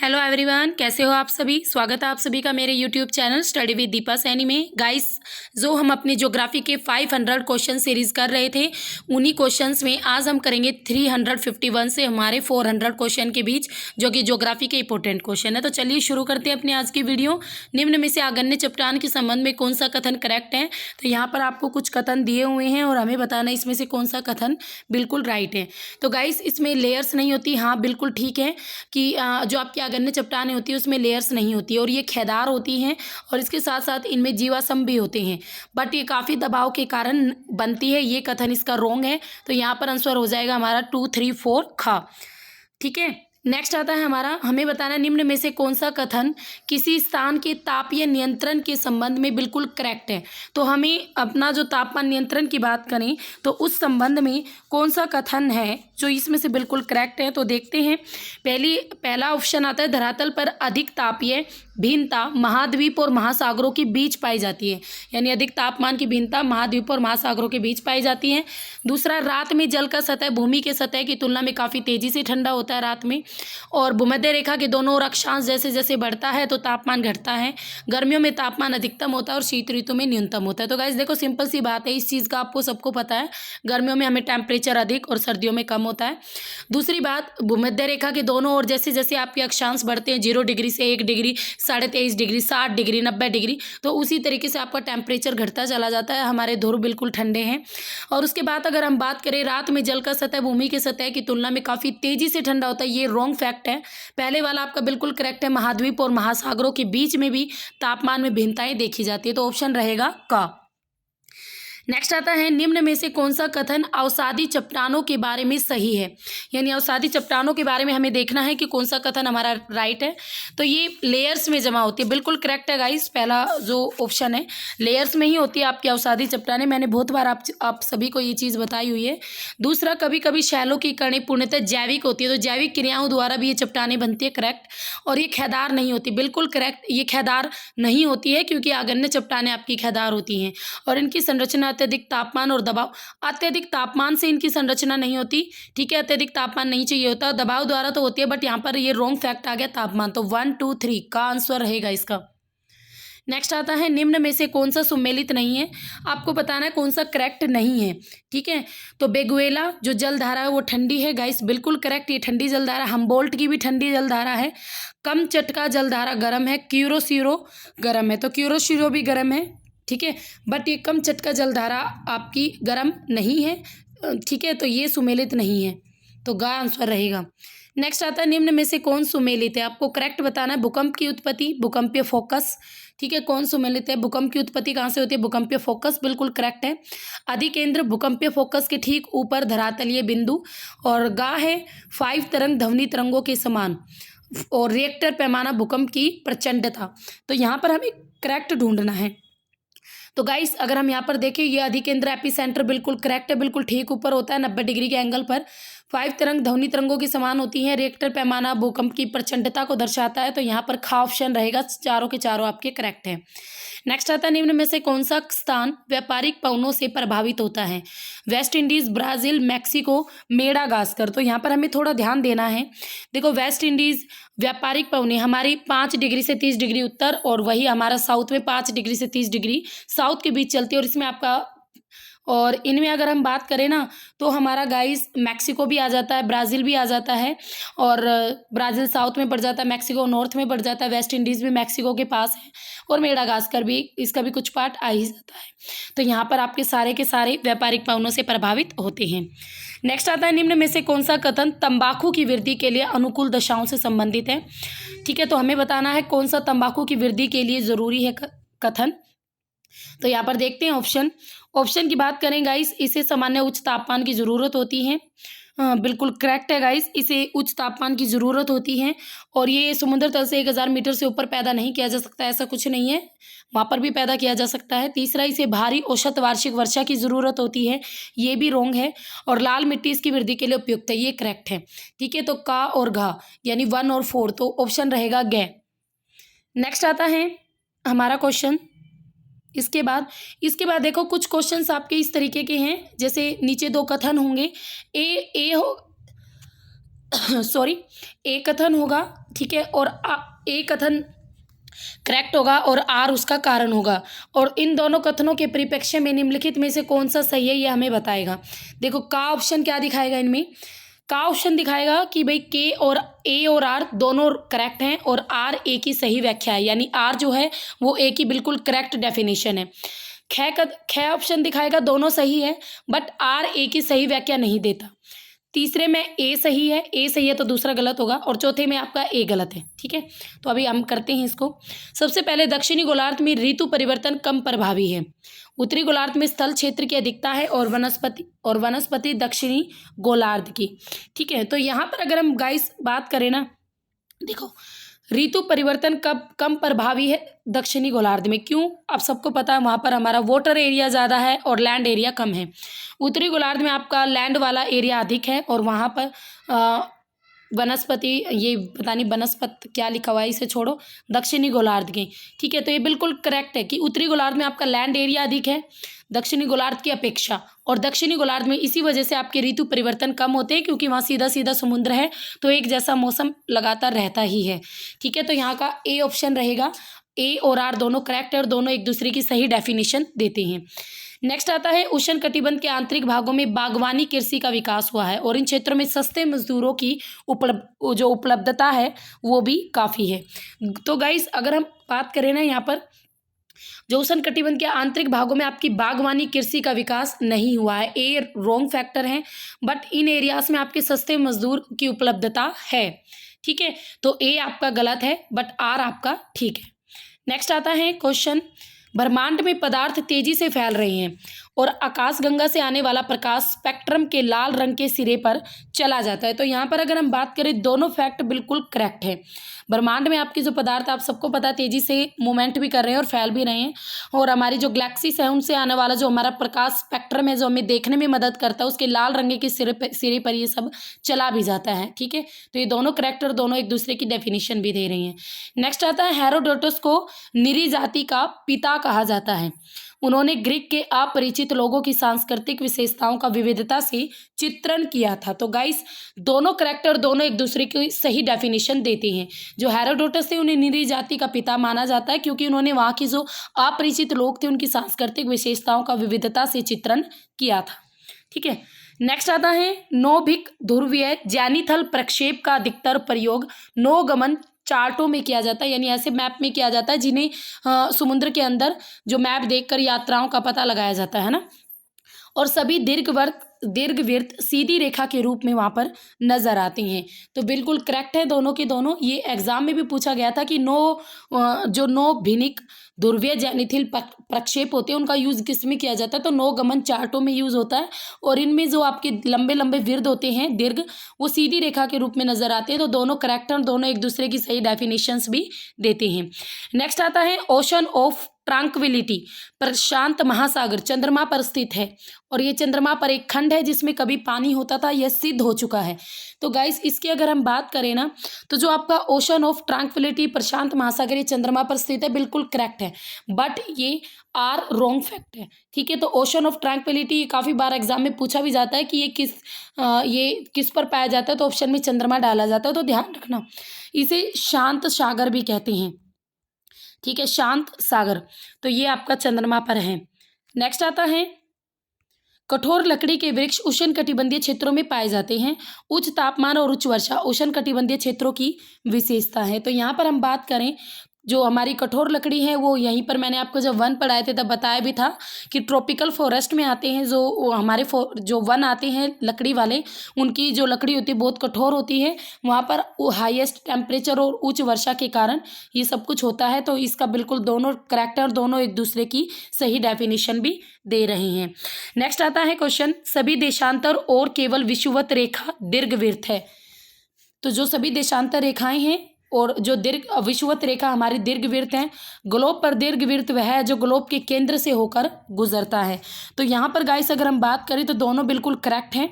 Hello everyone, कैसे हो आप सभी। स्वागत है आप सभी का मेरे YouTube channel study with Deepa Saini में। गाइस, जो हम अपनी ज्योग्राफी के 500 क्वेश्चन सीरीज़ कर रहे थे, उन्हीं क्वेश्चंस में आज हम करेंगे 351 से हमारे 400 क्वेश्चन के बीच, जो कि ज्योग्राफी के इंपॉर्टेंट क्वेश्चन है। तो चलिए शुरू करते हैं अपनी आज की वीडियो। निम्न में से आगन्य चट्टान के संबंध में कौन सा कथन करेक्ट है। तो यहाँ पर आपको कुछ कथन दिए हुए हैं और हमें बताना इसमें से कौन सा कथन बिल्कुल राइट है। तो गाइस, इसमें लेयर्स नहीं होती। हाँ, बिल्कुल ठीक है कि जो आपकी आगन्य चट्टानें होती है उसमें लेयर्स नहीं होती और ये खेदार होती हैं और इसके साथ साथ इनमें जीवाश्म भी होते हैं, बट ये काफ़ी दबाव के कारण बनती है। ये कथन इसका रॉन्ग है। तो यहाँ पर आंसर हो जाएगा हमारा 2, 3, 4 खा। ठीक है, नेक्स्ट आता है हमारा, हमें बताना निम्न में से कौन सा कथन किसी स्थान के तापीय नियंत्रण के संबंध में बिल्कुल करेक्ट है। तो हमें अपना जो तापमान नियंत्रण की बात करें तो उस संबंध में कौन सा कथन है जो इसमें से बिल्कुल करेक्ट है। तो देखते हैं। पहला ऑप्शन आता है, धरातल पर अधिक तापीय भिन्नता महाद्वीप और महासागरों के बीच पाई जाती है। यानी अधिक तापमान की भिन्नता महाद्वीप और महासागरों के बीच पाई जाती है। दूसरा, रात में जल का सतह भूमि के सतह की तुलना में काफ़ी तेज़ी से ठंडा होता है रात में। और भूमध्य रेखा के दोनों ओर अक्षांश जैसे जैसे बढ़ता है तो तापमान घटता है। गर्मियों में तापमान अधिकतम होता है और शीत ऋतु में न्यूनतम होता है। तो गाइस देखो, सिंपल सी बात है, इस चीज़ का आपको सबको पता है। गर्मियों में हमें टेम्परेचर अधिक और सर्दियों में कम होता है। दूसरी बात, भूमध्य रेखा के दोनों ओर जैसे जैसे आपके अक्षांश बढ़ते हैं 0 डिग्री से 1 डिग्री, 23.5 डिग्री, 60 डिग्री, 90 डिग्री, तो उसी तरीके से आपका टेम्परेचर घटता चला जाता है। हमारे ध्रुव बिल्कुल ठंडे हैं। और उसके बाद अगर हम बात करें, रात में जल का सतह भूमि के सतह की तुलना में काफ़ी तेज़ी से ठंडा होता है। ये रॉन्ग फैक्ट है। पहले वाला आपका बिल्कुल करेक्ट है। महाद्वीप और महासागरों के बीच में भी तापमान में भिन्नताएं देखी जाती है। तो ऑप्शन रहेगा का। नेक्स्ट आता है, निम्न में से कौन सा कथन अवसादी चट्टानों के बारे में सही है। यानी अवसादी चट्टानों के बारे में हमें देखना है कि कौन सा कथन हमारा राइट है। तो ये लेयर्स में जमा होती है, बिल्कुल करेक्ट है गाइस। पहला जो ऑप्शन है, लेयर्स में ही होती है आपकी अवसादी चट्टानें। मैंने बहुत बार आप सभी को ये चीज़ बताई हुई है। दूसरा, कभी कभी शैलों की कणें पूर्णतः जैविक होती है, तो जैविक क्रियाओं द्वारा भी ये चट्टानें बनती है, करेक्ट। और ये खेदार नहीं होती, बिल्कुल करेक्ट। ये खेदार नहीं होती है क्योंकि आगन्य चट्टानें आपकी खेदार होती हैं और इनकी संरचना अत्यधिक तापमान और दबाव, अत्यधिक तापमान से इनकी संरचना नहीं होती। ठीक है, अत्यधिक तापमान नहीं चाहिए होता, दबाव द्वारा तो होती है, बट यहाँ पर ये रॉन्ग फैक्ट आ गया तापमान। तो 1, 2, 3 का आंसर रहेगा इसका। नेक्स्ट आता है, निम्न में से कौन सा सुमेलित नहीं है। आपको बताना है कौन सा करेक्ट नहीं है। ठीक है, तो बेगुएला जो जलधारा है वो ठंडी है गाइस, बिल्कुल करेक्ट। ये ठंडी जलधारा, हम्बोल्ट की भी ठंडी जलधारा है। कम चटका जलधारा गर्म है, क्यूरोसिरो गर्म है, तो क्यूरोसिरो भी गर्म है। ठीक है, बट ये कम चटका जलधारा आपकी गर्म नहीं है। ठीक है, तो ये सुमेलित नहीं है, तो गा आंसर रहेगा। नेक्स्ट आता है, निम्न में से कौन सुमेलित है। आपको करेक्ट बताना है। भूकंप की उत्पत्ति, भूकंपीय फोकस। ठीक है, कौन सुमेलित है। भूकंप की उत्पत्ति कहाँ से होती है, भूकंपीय फोकस, बिल्कुल करेक्ट है। अधिकेंद्र भूकंपीय फोकस के ठीक ऊपर धरातलीय बिंदु। और गा है 5 तरंग ध्वनि तरंगों के समान। और रिएक्टर पैमाना भूकंप की प्रचंडता। तो यहाँ पर हमें करेक्ट ढूंढना है। तो गाइस, अगर हम यहाँ पर देखें, ये अधिकेंद्र एपिसेंटर बिल्कुल करेक्ट है, बिल्कुल ठीक ऊपर होता है 90 डिग्री के एंगल पर। 5 तरंग ध्वनि तरंगों के समान होती हैं। रिएक्टर पैमाना भूकंप की प्रचंडता को दर्शाता है। तो यहाँ पर खा ऑप्शन रहेगा। चारों के चारों आपके करेक्ट हैं। नेक्स्ट आता है, निम्न में से कौन सा स्थान व्यापारिक पवनों से प्रभावित होता है। West Indies, Brazil, Mexico, Madagascar. तो यहाँ पर हमें थोड़ा ध्यान देना है। देखो, वेस्ट इंडीज़ व्यापारिक पवनें हमारी 5 डिग्री से 30 डिग्री उत्तर, और वही हमारा साउथ में 5 डिग्री से 30 डिग्री साउथ के बीच चलती है। और इसमें आपका, और इनमें अगर हम बात करें ना, तो हमारा गाइस मैक्सिको भी आ जाता है, ब्राज़ील भी आ जाता है। और ब्राज़ील साउथ में पड़ जाता है, मैक्सिको नॉर्थ में पड़ जाता है, वेस्ट इंडीज़ भी मैक्सिको के पास है, और मेडागास्कर भी, इसका भी कुछ पार्ट आ ही जाता है। तो यहाँ पर आपके सारे के सारे व्यापारिक पवनों से प्रभावित होते हैं। नेक्स्ट आता है, निम्न में से कौन सा कथन तंबाकू की वृद्धि के लिए अनुकूल दशाओं से संबंधित है। ठीक है, तो हमें बताना है कौन सा तंबाकू की वृद्धि के लिए ज़रूरी है कथन। तो यहाँ पर देखते हैं ऑप्शन की बात करें गाइस, इसे सामान्य उच्च तापमान की ज़रूरत होती है। बिल्कुल करेक्ट है गाइस, इसे उच्च तापमान की ज़रूरत होती है। और ये समुद्र तल से 1000 मीटर से ऊपर पैदा नहीं किया जा सकता, ऐसा कुछ नहीं है, वहाँ पर भी पैदा किया जा सकता है। तीसरा, इसे भारी औसत वार्षिक वर्षा की ज़रूरत होती है, ये भी रॉन्ग है। और लाल मिट्टी इसकी वृद्धि के लिए उपयुक्त है, ये करेक्ट है। ठीक है, तो का और घा यानी 1 और 4, तो ऑप्शन रहेगा गे। नेक्स्ट आता है हमारा क्वेश्चन। इसके बाद देखो, कुछ क्वेश्चंस आपके इस तरीके के हैं, जैसे नीचे 2 कथन होंगे। ए हो सॉरी, ए कथन होगा, ठीक है, और ए कथन करेक्ट होगा और आर उसका कारण होगा। और इन दोनों कथनों के परिप्रेक्ष्य में निम्नलिखित में से कौन सा सही है ये हमें बताएगा। देखो का ऑप्शन क्या दिखाएगा, इनमें का ऑप्शन दिखाएगा कि भाई के और ए और आर दोनों करेक्ट हैं और आर ए की सही व्याख्या है, यानी आर जो है वो ए की बिल्कुल करेक्ट डेफिनेशन है। ख ऑप्शन दिखाएगा दोनों सही है बट आर ए की सही व्याख्या नहीं देता। तीसरे में ए सही है तो दूसरा गलत होगा, और चौथे में आपका ए गलत है, ठीक है। तो अभी हम करते हैं इसको। सबसे पहले दक्षिणी गोलार्ध में ऋतु परिवर्तन कम प्रभावी है। उत्तरी गोलार्ध में स्थल क्षेत्र की अधिकता है और वनस्पति दक्षिणी गोलार्ध की, ठीक है। तो यहाँ पर अगर हम गाइस बात करें ना, देखो ऋतु परिवर्तन कब कम प्रभावी है दक्षिणी गोलार्ध में, क्यों? अब सबको पता है वहाँ पर हमारा वाटर एरिया ज़्यादा है और लैंड एरिया कम है। उत्तरी गोलार्ध में आपका लैंड वाला एरिया अधिक है और वहाँ पर वनस्पति, ये पता नहीं वनस्पत क्या लिखा हुआ है, इसे छोड़ो, दक्षिणी गोलार्ध की, ठीक है। तो ये बिल्कुल करेक्ट है कि उत्तरी गोलार्ध में आपका लैंड एरिया अधिक है दक्षिणी गोलार्ध की अपेक्षा, और दक्षिणी गोलार्ध में इसी वजह से आपके ऋतु परिवर्तन कम होते हैं क्योंकि वहाँ सीधा सीधा समुद्र है, तो एक जैसा मौसम लगातार रहता ही है, ठीक है। तो यहाँ का ए ऑप्शन रहेगा। ए और आर दोनों करेक्ट है और दोनों एक दूसरे की सही डेफिनेशन देते हैं। नेक्स्ट आता है उष्ण कटिबंध के आंतरिक भागों में बागवानी कृषि का विकास हुआ है और इन क्षेत्रों में सस्ते मजदूरों की उपलब्धता है वो भी काफ़ी है। तो गाइस अगर हम बात करें ना, यहाँ पर जो उष्ण कटिबंध के आंतरिक भागों में आपकी बागवानी कृषि का विकास नहीं हुआ है, ए रॉन्ग फैक्टर है, बट इन एरियाज में आपके सस्ते मजदूर की उपलब्धता है, ठीक है। तो ए आपका गलत है बट आर आपका ठीक है। नेक्स्ट आता है क्वेश्चन, ब्रह्मांड में पदार्थ तेजी से फैल रहे हैं और आकाशगंगा से आने वाला प्रकाश स्पेक्ट्रम के लाल रंग के सिरे पर चला जाता है। तो यहाँ पर अगर हम बात करें, दोनों फैक्ट बिल्कुल करेक्ट है। ब्रह्मांड में आपके जो पदार्थ, आप सबको पता, तेजी से मूवमेंट भी कर रहे हैं और फैल भी रहे हैं, और हमारी जो गैलेक्सीज है उनसे आने वाला जो हमारा प्रकाश स्पेक्ट्रम है जो हमें देखने में मदद करता है, उसके लाल रंग के सिरे पर ये सब चला भी जाता है, ठीक है। तो ये दोनों करेक्ट और दोनों एक दूसरे की डेफिनेशन भी दे रही हैं। नेक्स्ट आता है हेरोडोटस को निरी जाति का पिता कहा जाता है। उन्होंने ग्रीक के अपरिचित लोगों की सांस्कृतिक विशेषताओं का विविधता से चित्रण किया था। तो गाइस दोनों करेक्ट और दोनों एक दूसरे की सही डेफिनेशन देते हैं। जो हेरोडोटस थे उन्हें निरी जाति का पिता माना जाता है क्योंकि उन्होंने वहाँ की जो अपरिचित लोग थे उनकी सांस्कृतिक विशेषताओं का विविधता से चित्रण किया था, ठीक है। नेक्स्ट आता है नौभिक ध्रुवीय जैनिथल प्रक्षेप का अधिकतर प्रयोग नौगमन चार्टों में किया जाता है, यानी ऐसे मैप में किया जाता है जिन्हें समुद्र के अंदर जो मैप देखकर यात्राओं का पता लगाया जाता है ना, और सभी दीर्घवृत्त सीधी रेखा के रूप में वहाँ पर नजर आते हैं। तो बिल्कुल करेक्ट है दोनों के दोनों। ये एग्जाम में भी पूछा गया था कि जो नौभिनिक ध्रुवीय जैनिथिल प्रक्षेप होते हैं उनका यूज़ किस में किया जाता है, तो नौगमन चार्टों में यूज़ होता है, और इनमें जो आपके लंबे लंबे वृत्त होते हैं दीर्घ, वो सीधी रेखा के रूप में नजर आते हैं। तो दोनों करेक्ट और दोनों एक दूसरे की सही डेफिनेशंस भी देते हैं। नेक्स्ट आता है ओशन ऑफ ट्रांक्विलिटी, प्रशांत महासागर चंद्रमा पर स्थित है और ये चंद्रमा पर एक खंड है जिसमें कभी पानी होता था, यह सिद्ध हो चुका है। तो गाइस इसकी अगर हम बात करें ना, तो जो आपका ओशन ऑफ ट्रांक्विलिटी प्रशांत महासागर ये चंद्रमा पर स्थित है, बिल्कुल करेक्ट है, बट ये आर रॉन्ग फैक्ट है, ठीक है। तो ओशन ऑफ ट्रांक्विलिटी काफ़ी बार एग्जाम में पूछा भी जाता है कि ये किस पर पाया जाता है, तो ऑप्शन में चंद्रमा डाला जाता है, तो ध्यान रखना। इसे शांत सागर भी कहते हैं, ठीक है, शांत सागर। तो ये आपका चंद्रमा पर है। नेक्स्ट आता है कठोर लकड़ी के वृक्ष उष्ण कटिबंधीय क्षेत्रों में पाए जाते हैं। उच्च तापमान और उच्च वर्षा उष्ण कटिबंधीय क्षेत्रों की विशेषता है। तो यहाँ पर हम बात करें, जो हमारी कठोर लकड़ी है वो यहीं पर मैंने आपको जब वन पढ़ाए थे तब बताया भी था कि ट्रॉपिकल फॉरेस्ट में आते हैं जो हमारे जो वन आते हैं लकड़ी वाले, उनकी जो लकड़ी होती है बहुत कठोर होती है, वहाँ पर हाईएस्ट टेम्परेचर और उच्च वर्षा के कारण ये सब कुछ होता है। तो इसका बिल्कुल दोनों करेक्ट है और दोनों एक दूसरे की सही डेफिनेशन भी दे रहे हैं। नेक्स्ट आता है क्वेश्चन, सभी देशांतर और केवल विषुवत रेखा दीर्घवृत्त है। तो जो सभी देशांतर रेखाएं हैं और जो विषुवत रेखा हमारी दीर्घवृत्त हैं, ग्लोब पर दीर्घवृत्त वह है जो ग्लोब के केंद्र से होकर गुजरता है। तो यहाँ पर गाइस अगर हम बात करें तो दोनों बिल्कुल करेक्ट हैं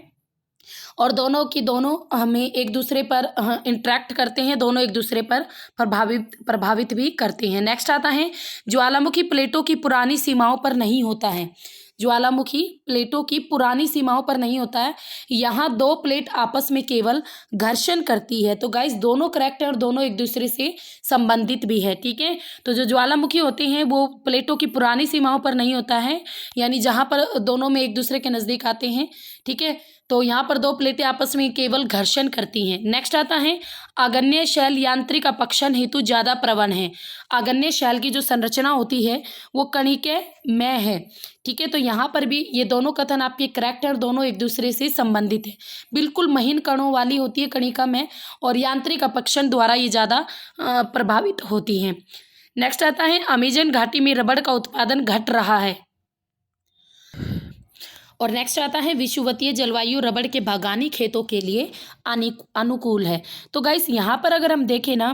और दोनों हमें एक दूसरे पर इंटरेक्ट करते हैं, दोनों एक दूसरे पर प्रभावित भी करते हैं। नेक्स्ट आता है ज्वालामुखी प्लेटों की पुरानी सीमाओं पर नहीं होता है। ज्वालामुखी प्लेटों की पुरानी सीमाओं पर नहीं होता है, यहाँ दो प्लेट आपस में केवल घर्षण करती है। तो गाइस दोनों करेक्ट है और दोनों एक दूसरे से संबंधित भी है, ठीक है। तो जो ज्वालामुखी होते हैं वो प्लेटों की पुरानी सीमाओं पर नहीं होता है, यानी जहाँ पर दोनों में एक दूसरे के नज़दीक आते हैं, ठीक है। तो यहाँ पर दो प्लेटें आपस में केवल घर्षण करती हैं। नेक्स्ट आता है आग्नेय शैल यांत्रिक अपक्षण हेतु ज़्यादा प्रवण है। आग्नेय शैल की जो संरचना होती है वो कणिकामय है, ठीक है। तो यहाँ पर भी ये दोनों कथन आपके करेक्ट है और दोनों एक दूसरे से संबंधित है। बिल्कुल महीन कणों वाली होती है कणिकामय और यांत्रिक अपक्षण द्वारा ये ज़्यादा प्रभावित होती हैं। नेक्स्ट आता है अमेजन घाटी में रबड़ का उत्पादन घट रहा है। और नेक्स्ट आता है विषुवतीय जलवायु रबड़ के बागानी खेतों के लिए अनुकूल है। तो गाइस यहाँ पर अगर हम देखें ना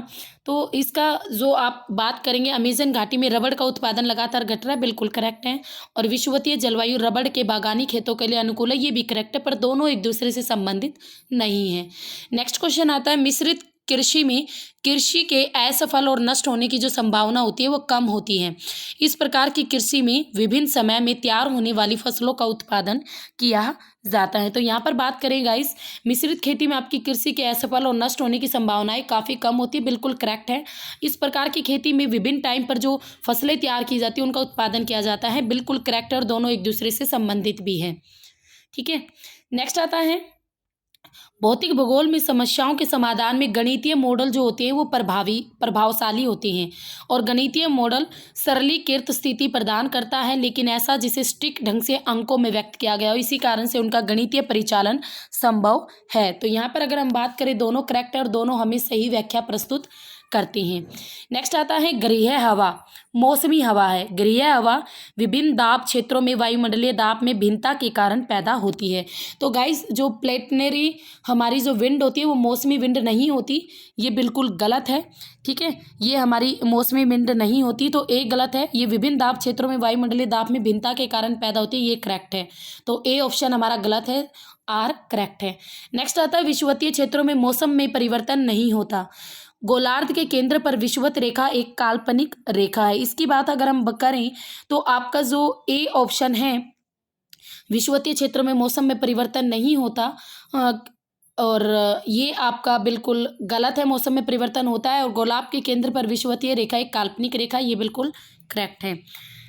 तो इसका जो आप बात करेंगे अमेजन घाटी में रबड़ का उत्पादन लगातार घट रहा है, बिल्कुल करेक्ट है। और विषुवतीय जलवायु रबड़ के बागानी खेतों के लिए अनुकूल है, ये भी करेक्ट है, पर दोनों एक दूसरे से संबंधित नहीं है। नेक्स्ट क्वेश्चन आता है मिश्रित कृषि में कृषि के असफल और नष्ट होने की जो संभावना होती है वो कम होती है। इस प्रकार की कृषि में विभिन्न समय में तैयार होने वाली फसलों का उत्पादन किया जाता है। तो यहाँ पर बात करें गाइस मिश्रित खेती में आपकी कृषि के असफल और नष्ट होने की संभावनाएं काफ़ी कम होती है, बिल्कुल करेक्ट है। इस प्रकार की खेती में विभिन्न टाइम पर जो फसलें तैयार की जाती है उनका उत्पादन किया जाता है, बिल्कुल करेक्ट है और दोनों एक दूसरे से संबंधित भी है, ठीक है। नेक्स्ट आता है भौतिक भूगोल में समस्याओं के समाधान में गणितीय मॉडल जो होते हैं वो प्रभावशाली होते हैं और गणितीय मॉडल सरलीकृत स्थिति प्रदान करता है, लेकिन ऐसा जिसे सटीक ढंग से अंकों में व्यक्त किया गया हो, इसी कारण से उनका गणितीय परिचालन संभव है। तो यहाँ पर अगर हम बात करें दोनों करेक्ट है और दोनों हमें सही व्याख्या प्रस्तुत करते हैं। नेक्स्ट आता है गृह हवा मौसमी हवा है। गृह हवा विभिन्न दाब क्षेत्रों में वायुमंडलीय दाब में भिन्नता के कारण पैदा होती है। तो गाइस जो प्लेटनरी हमारी जो विंड होती है वो मौसमी विंड नहीं होती, ये बिल्कुल गलत है, ठीक है। ये हमारी मौसमी विंड नहीं होती, तो ए गलत है। ये विभिन्न दाब क्षेत्रों में वायुमंडलीय दाब में भिन्नता के कारण पैदा होती है, ये करेक्ट है। तो ए ऑप्शन हमारा गलत है, आर करेक्ट है। नेक्स्ट आता है विषुवतीय क्षेत्रों में मौसम में परिवर्तन नहीं होता। गोलार्ध के केंद्र पर विषुवत रेखा एक काल्पनिक रेखा है। इसकी बात अगर हम करें तो आपका जो ए ऑप्शन है विषुवतीय क्षेत्रों में मौसम में परिवर्तन नहीं होता, और ये आपका बिल्कुल गलत है। मौसम में परिवर्तन होता है और गोलार्ध के केंद्र पर विषुवतीय रेखा एक काल्पनिक रेखा, ये बिल्कुल करेक्ट है।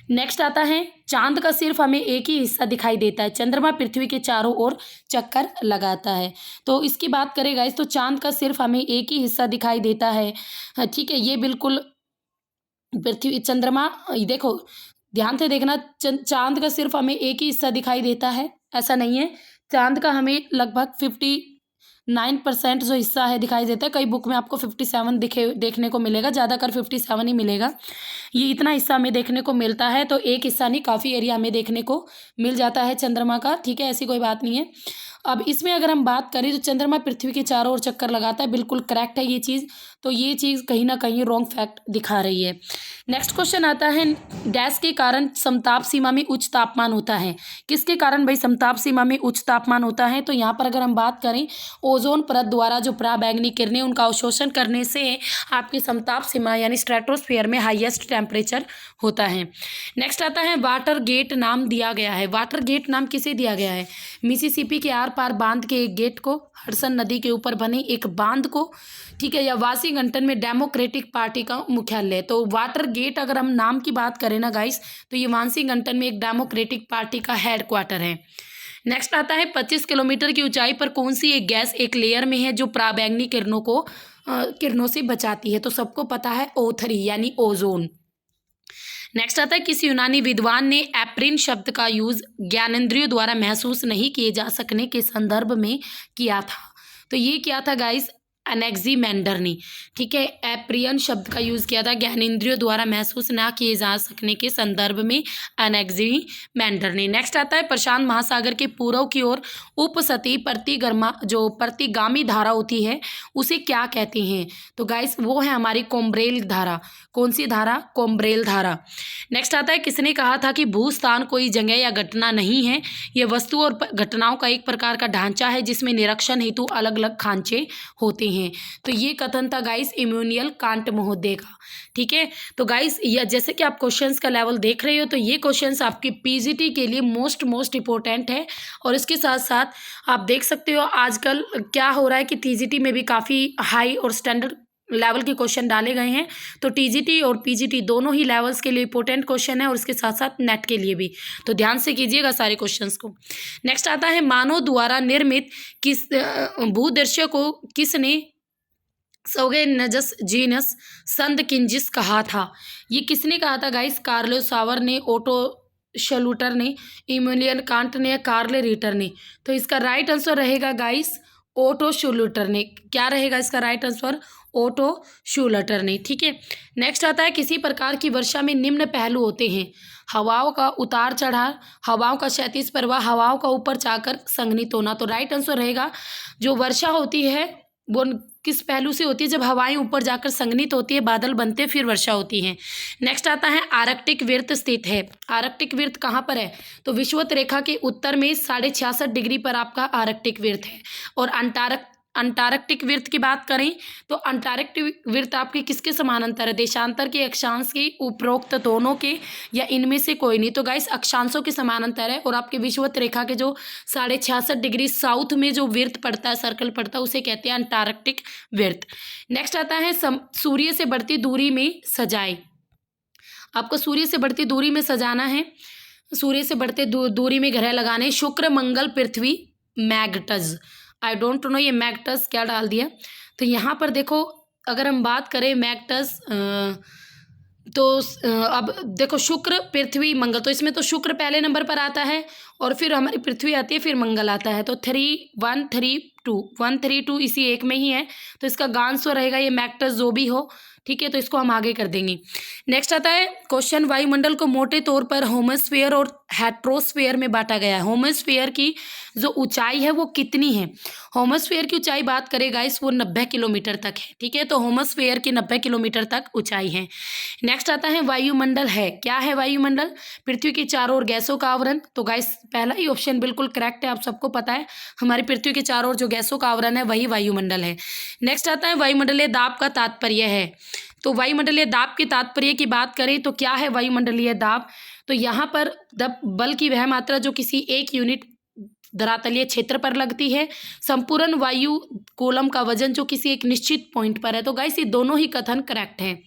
नेक्स्ट आता है चांद का सिर्फ हमें एक ही हिस्सा दिखाई देता है। चंद्रमा पृथ्वी के चारों ओर चक्कर लगाता है। तो इसकी बात करें गाइस तो चांद का सिर्फ हमें एक ही हिस्सा दिखाई देता है, ठीक है। ये बिल्कुल पृथ्वी चंद्रमा देखो ध्यान से देखना, चांद का सिर्फ हमें एक ही हिस्सा दिखाई देता है ऐसा नहीं है। चांद का हमें लगभग 59% जो हिस्सा है दिखाई देता है। कई बुक में आपको 57 देखने को मिलेगा, ज़्यादातर 57 ही मिलेगा। ये इतना हिस्सा हमें देखने को मिलता है, तो एक हिस्सा नहीं काफ़ी एरिया हमें देखने को मिल जाता है चंद्रमा का, ठीक है। ऐसी कोई बात नहीं है। अब इसमें अगर हम बात करें तो चंद्रमा पृथ्वी के चारों ओर चक्कर लगाता है, बिल्कुल करेक्ट है ये चीज़। तो ये चीज़ कहीं ना कहीं रॉन्ग फैक्ट दिखा रही है। नेक्स्ट क्वेश्चन आता है डैश के कारण समताप सीमा में उच्च तापमान होता है। किसके कारण भाई समताप सीमा में उच्च तापमान होता है? तो यहाँ पर अगर हम बात करें ओजोन परत द्वारा जो पराबैंगनी किरणें उनका अवशोषण करने से आपकी समताप सीमा यानी स्ट्रेटोस्फीयर में हाईएस्ट टेम्परेचर होता है। नेक्स्ट आता है वाटर गेट नाम दिया गया है। वाटर गेट नाम किसे दिया गया है? मिसिसिपी के आर पार बांध के एक गेट को, हडसन नदी के ऊपर बने एक बांध को, ठीक है, या वाशिंगटन में डेमोक्रेटिक पार्टी का मुख्यालय। तो वाटर गेट अगर हम नाम की बात करें ना गाइस तो ये वाशिंगटन में एक डेमोक्रेटिक पार्टी का हेडक्वार्टर है। नेक्स्ट आता है 25 किलोमीटर की ऊंचाई पर कौन सी एक गैस एक लेयर में है जो पराबैंगनी किरणों से बचाती है? तो सबको पता है O3 यानी ओजोन। नेक्स्ट आता है किस यूनानी विद्वान ने एप्रिन शब्द का यूज ज्ञानेंद्रियों द्वारा महसूस नहीं किए जा सकने के संदर्भ में किया था? तो ये क्या था गाइस? एनेक्सीमेंडर ने, ठीक है, एप्रियन शब्द का यूज़ किया था ज्ञानेंद्रियों द्वारा महसूस ना किए जा सकने के संदर्भ में एनेक्सीमेंडर ने। नेक्स्ट आता है प्रशांत महासागर के पूर्व की ओर उपसतही प्रतिगामी धारा होती है उसे क्या कहते हैं? तो गाइस वो है हमारी कोम्ब्रेल धारा। कौन सी धारा? कोम्ब्रेल धारा। नेक्स्ट आता है किसने कहा था कि भूस्थान कोई जगह या घटना नहीं है, यह वस्तु और घटनाओं का एक प्रकार का ढांचा है जिसमें निरीक्षण हेतु अलग अलग खांचे होते हैं। हैं। तो ये कथन था गाइस इमैनुअल कांट महोदय का। ठीक है, तो गाइस या जैसे कि आप क्वेश्चंस का लेवल देख रहे हो, तो ये क्वेश्चंस आपके पीजीटी के लिए मोस्ट इंपॉर्टेंट है। और इसके साथ साथ आप देख सकते हो आजकल क्या हो रहा है कि टीजीटी में भी काफ़ी हाई और स्टैंडर्ड लेवल के क्वेश्चन डाले गए हैं। तो टीजीटी और पीजीटी दोनों ही लेवल्स के लिए इंपॉर्टेंट क्वेश्चन है और इसके साथ साथ नेट के लिए भी। तो ध्यान से कीजिएगा सारे क्वेश्चंस को। नेक्स्ट आता है मानव द्वारा निर्मित किस भूदृश्य को किसने सौगे नजस जीनस संद किंजिस कहा था? ये किसने कहा था गाइस? कार्लो सावर ने, ओटो शलूटर ने, इमैनुअल कांट ने या कार्ले रीटर ने? तो इसका राइट आंसर रहेगा गाइस ओटो शूलटर ने। क्या रहेगा इसका राइट आंसर? ओटो शूलटर ने। ठीक है, नेक्स्ट आता है किसी प्रकार की वर्षा में निम्न पहलू होते हैं? हवाओं का उतार चढ़ाव, हवाओं का क्षैतिज प्रवाह, हवाओं का ऊपर जाकर संघनित होना। तो राइट आंसर रहेगा जो वर्षा होती है वो किस पहलू से होती है? जब हवाएं ऊपर जाकर संघनित होती है, बादल बनते हैं, फिर वर्षा होती है। नेक्स्ट आता है आर्कटिक वृत्त स्थित है। आर्कटिक वृत्त कहाँ पर है? तो विषुवत रेखा के उत्तर में 66.5 डिग्री पर आपका आर्कटिक वृत्त है। और अंटार्कटिक वृत्त की बात करें तो अंटार्कटिक वृत्त आपके किसके समानांतर है? देशांतर के, अक्षांश के, उपरोक्त दोनों के, या इनमें से कोई नहीं? तो गाइस अक्षांशों के समानांतर है। और आपके विषुवत रेखा के जो 66.5 डिग्री साउथ में जो वृत्त पड़ता है, सर्कल पड़ता है, उसे कहते हैं अंटार्कटिक वृत्त। नेक्स्ट आता है सूर्य से बढ़ती दूरी में सजाए। आपको सूर्य से बढ़ती दूरी में सजाना है, सूर्य से बढ़ते दूरी में ग्रह लगाने। शुक्र, मंगल, पृथ्वी, मैग्नेटस। आई डोंट नो ये मैग्नेटस क्या डाल दिया। तो यहाँ पर देखो अगर हम बात करें मैग्नेटस तो अब देखो शुक्र, पृथ्वी, मंगल, तो इसमें तो शुक्र पहले नंबर पर आता है और फिर हमारी पृथ्वी आती है, फिर मंगल आता है। तो 3 1 3 2 1 3 2 इसी एक में ही है। तो इसका आंसर रहेगा ये मैग्नेटस जो भी हो। ठीक है, तो इसको हम आगे कर देंगे। नेक्स्ट आता है क्वेश्चन वायुमंडल को मोटे तौर पर होमोस्फीयर और हेट्रोस्फीयर में बांटा गया है। होमोस्फीयर की जो ऊंचाई है वो कितनी है? होमोस्फीयर की ऊंचाई बात करें गाइस वो 90 किलोमीटर तक है। ठीक है, तो होमोस्फीयर की 90 किलोमीटर तक ऊंचाई है। नेक्स्ट आता है वायुमंडल है क्या है? वायुमंडल पृथ्वी के चारों ओर गैसों का आवरण। तो गाइस पहला ही ऑप्शन बिल्कुल करेक्ट है, आप सबको पता है हमारी पृथ्वी के चारों ओर जो गैसों का आवरण है वही वायुमंडल है। नेक्स्ट आता है वायुमंडलीय दाब का तात्पर्य है। तो वायुमंडलीय दाब के तात्पर्य की बात करें तो क्या है वायुमंडलीय दाब? तो यहाँ पर बल की वह मात्रा जो किसी एक यूनिट धरातलीय क्षेत्र पर लगती है, संपूर्ण वायु कूलम का वजन जो किसी एक निश्चित पॉइंट पर है। तो गाइस ये दोनों ही कथन करेक्ट हैं।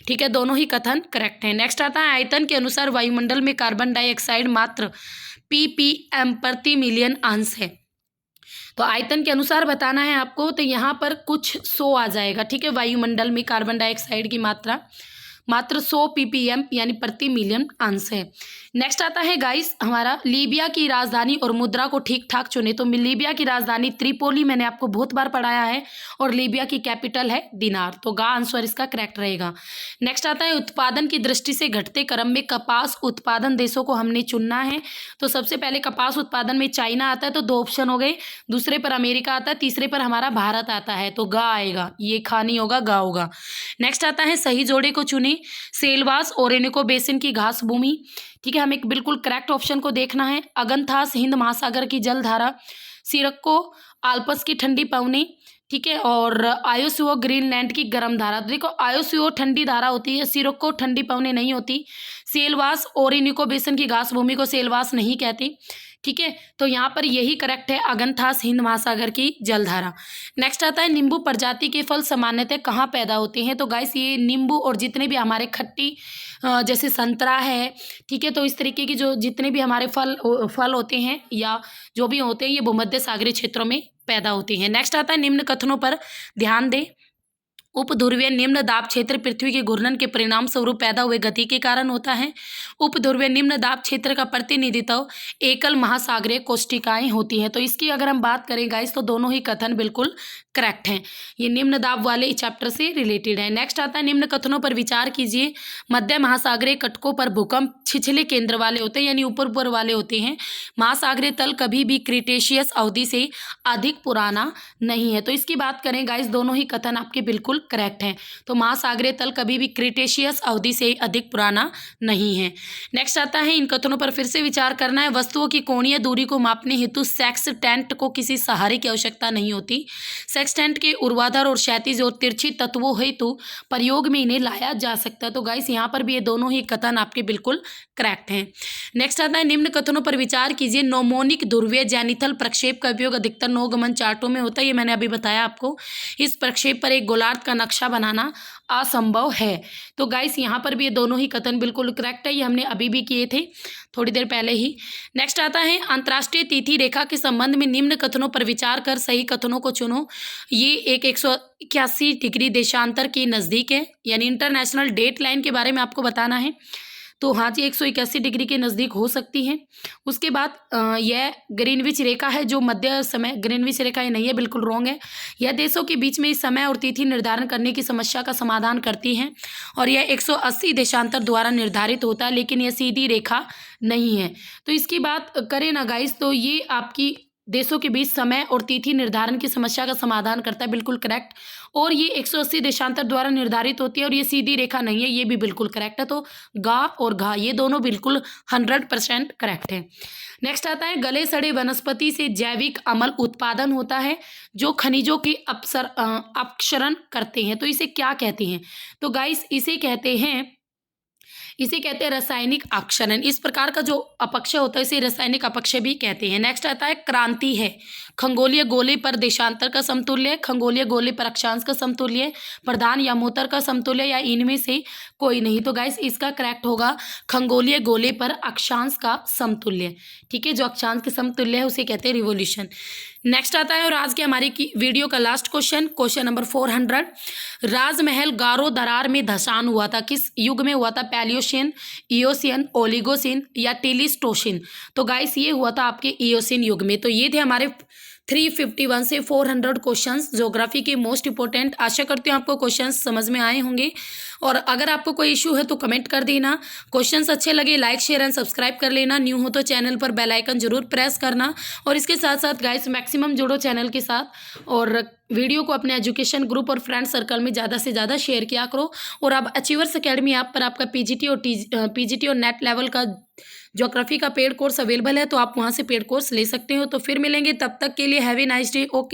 ठीक है, दोनों ही कथन करेक्ट हैं। नेक्स्ट आता है आयतन के अनुसार वायुमंडल में कार्बन डाइऑक्साइड मात्र ppm प्रति मिलियन अंश है। तो आयतन के अनुसार बताना है आपको, तो यहाँ पर कुछ 100 आ जाएगा। ठीक है, वायुमंडल में कार्बन डाइऑक्साइड की मात्रा मात्र 100 ppm यानी प्रति मिलियन अंश है। नेक्स्ट आता है गाइस हमारा लीबिया की राजधानी और मुद्रा को ठीक ठाक चुने। तो लीबिया की राजधानी त्रिपोली मैंने आपको बहुत बार पढ़ाया है और लीबिया की कैपिटल है दिनार। तो गा आंसर इसका करेक्ट रहेगा। नेक्स्ट आता है उत्पादन की दृष्टि से घटते क्रम में कपास उत्पादन देशों को हमने चुनना है। तो सबसे पहले कपास उत्पादन में चाइना आता है, तो 2 ऑप्शन हो गए। दूसरे पर अमेरिका आता है, तीसरे पर हमारा भारत आता है। तो गा आएगा, ये खा नहीं होगा, गा होगा। नेक्स्ट आता है सही जोड़े को चुने। सेलवास ओरेनिको बेसिन की घास भूमि। ठीक है, हमें एक बिल्कुल करेक्ट ऑप्शन को देखना है। अगंथास हिंद महासागर की जलधारा, सिरक्को आल्प्स की ठंडी पवनी। ठीक है, और आयोसियो ग्रीनलैंड की गर्म धारा। तो देखो आयोसियो ठंडी धारा होती है, सिरक्को ठंडी पवनी नहीं होती। सेलवास ओरेनिको बेसिन की घास भूमि को सेलवास नहीं कहती। ठीक है, तो यहाँ पर यही करेक्ट है, अगंथास हिंद महासागर की जलधारा। नेक्स्ट आता है नींबू प्रजाति के फल सामान्यतः कहाँ पैदा होते हैं? तो गाइस ये नींबू और जितने भी हमारे खट्टी जैसे संतरा है, ठीक है, तो इस तरीके की जो जितने भी हमारे फल होते हैं या जो भी होते हैं ये भूमध्य सागरीय क्षेत्रों में पैदा होती हैं। नेक्स्ट आता है निम्न कथनों पर ध्यान दें। उपध्रुवीय निम्न दाब क्षेत्र पृथ्वी के घूर्णन के परिणाम स्वरूप पैदा हुए गति के कारण होता है। उपध्रुवीय निम्न दाब क्षेत्र का प्रतिनिधित्व एकल महासागरीय कोष्टिकाएं होती हैं। तो इसकी अगर हम बात करें गाइस तो दोनों ही कथन बिल्कुल करेक्ट हैं, ये निम्न दाब वाले चैप्टर से रिलेटेड है। नेक्स्ट आता है निम्न कथनों पर विचार कीजिए। मध्य महासागरीय कटकों पर भूकंप छिछले केंद्र वाले होते हैं, यानी ऊपर ऊपर वाले होते हैं। महासागरीय तल कभी भी क्रिटेशियस अवधि से अधिक पुराना नहीं है। तो इसकी बात करें गाइस दोनों ही कथन आपके बिल्कुल करेक्ट है। तो महासागरीय तल कभी भी क्रिटेशियस अवधि से अधिक पुराना नहीं है। नेक्स्ट आता है, इन कथनों पर फिर से विचार करना है। वस्तुओं की कोणीय दूरी को मापने हेतु सेक्सटेंट को किसी सहारे की आवश्यकता नहीं होती। सेक्सटेंट के ऊर्ध्वाधर और क्षैतिज और तिरछी तत्वों हेतु प्रयोग में इन्हें लाया जा सकता है। तो गाइस यहाँ पर भी ये दोनों ही कथन आपके बिल्कुल करेक्ट हैं। नेक्स्ट आता है, निम्न कथनों पर विचार कीजिए। नोमोनिक ध्रुवीय जेनिथल प्रक्षेप का उपयोग अधिकतर नौगमन चार्टों में होता है, ये मैंने अभी बताया आपको। इस प्रक्षेप पर एक गोलार्ध का नक्शा बनाना असंभव है। तो गाइस यहाँ पर भी ये दोनों ही कथन बिल्कुल करेक्ट है, ये हमने अभी भी किए थे थोड़ी देर पहले ही। नेक्स्ट आता है, अंतर्राष्ट्रीय तिथि रेखा के संबंध में निम्न कथनों पर विचार कर सही कथनों को चुनो। ये एक 181 डिग्री देशांतर के नज़दीक है, यानी इंटरनेशनल डेट लाइन के बारे में आपको बताना है। तो हाँ जी, 181 डिग्री के नज़दीक हो सकती है। उसके बाद यह ग्रीनविच रेखा है, जो मध्य समय, ग्रीनविच रेखा ये नहीं है, बिल्कुल रॉन्ग है। यह देशों के बीच में इस समय और तिथि निर्धारण करने की समस्या का समाधान करती है और यह 180 देशांतर द्वारा निर्धारित होता है, लेकिन यह सीधी रेखा नहीं है। तो इसकी बात करें ना गाइस, तो ये आपकी देशों के बीच समय और तिथि निर्धारण की समस्या का समाधान करता है, बिल्कुल करेक्ट। और ये 180 देशांतर द्वारा निर्धारित होती है और ये सीधी रेखा नहीं है, ये भी बिल्कुल करेक्ट है। तो गा और घा ये दोनों बिल्कुल 100% करेक्ट है। नेक्स्ट आता है, गले सड़े वनस्पति से जैविक अम्ल उत्पादन होता है जो खनिजों की अपक्षरण करते हैं। तो इसे क्या कहते हैं? तो गाइस इसे कहते हैं रासायनिक अपक्षरण। इस प्रकार का जो अपक्षय होता है इसे रासायनिक अपक्षय भी कहते हैं। नेक्स्ट आता है, क्रांति है खगोलीय गोले पर देशांतर का समतुल्य, खगोलीय गोले पर अक्षांश का समतुल्य, प्रधान या मोतर का समतुल्य, या इनमें से कोई नहीं। तो गाइस इसका करेक्ट होगा खगोलीय गोले पर अक्षांश का समतुल्य। ठीक है, जो अक्षांश के समतुल्य है उसे कहते हैं रिवोल्यूशन। नेक्स्ट आता है, और आज के हमारी वीडियो का लास्ट क्वेश्चन नंबर 400। राजमहल गारो दरार में धंसान हुआ था, किस युग में हुआ था? पैलियोशियन, इयोसियन, ओलिगोसिन या टेलिस्टोसिन? तो गाइस ये हुआ था आपके इयोसिन युग में। तो ये थे हमारे 351 से 400 क्वेश्चंस ज्योग्राफी के मोस्ट इंपॉर्टेंट। आशा करती हूँ आपको क्वेश्चंस समझ में आए होंगे, और अगर आपको कोई इशू है तो कमेंट कर देना। क्वेश्चंस अच्छे लगे लाइक शेयर एंड सब्सक्राइब कर लेना। न्यू हो तो चैनल पर बेल आइकन जरूर प्रेस करना, और इसके साथ साथ गाइस मैक्सिमम जुड़ो चैनल के साथ, और वीडियो को अपने एजुकेशन ग्रुप और फ्रेंड सर्कल में ज़्यादा से ज़्यादा शेयर किया करो। और अब अचीवर्स अकेडमी ऐप पर आपका पीजीटी और नेट लेवल का ज्योग्राफी का पेड कोर्स अवेलेबल है, तो आप वहाँ से पेड कोर्स ले सकते हो। तो फिर मिलेंगे, तब तक के लिए have a nice day. Okay.